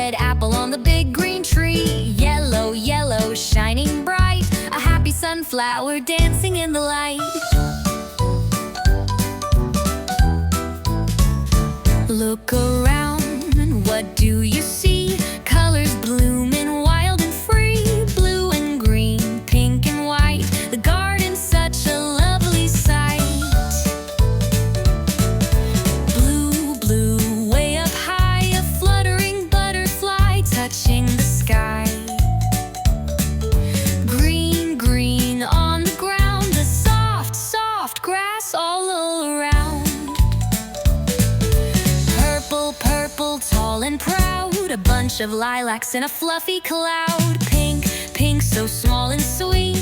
red apple on the big green tree. Yellow, yellow, shining bright, a happy sunflower dancing in the light. Look around, and what do you see? Colors blooming wild and free. Blue and green, pink and white, the garden's such a lovely sight. Blue, blue, way up high, a fluttering butterfly touching the sky. Green, green on the ground, the soft, soft grass all around. Purple, purple, tall and proud, a bunch of lilacs in a fluffy cloud. Pink, pink, so small and sweet,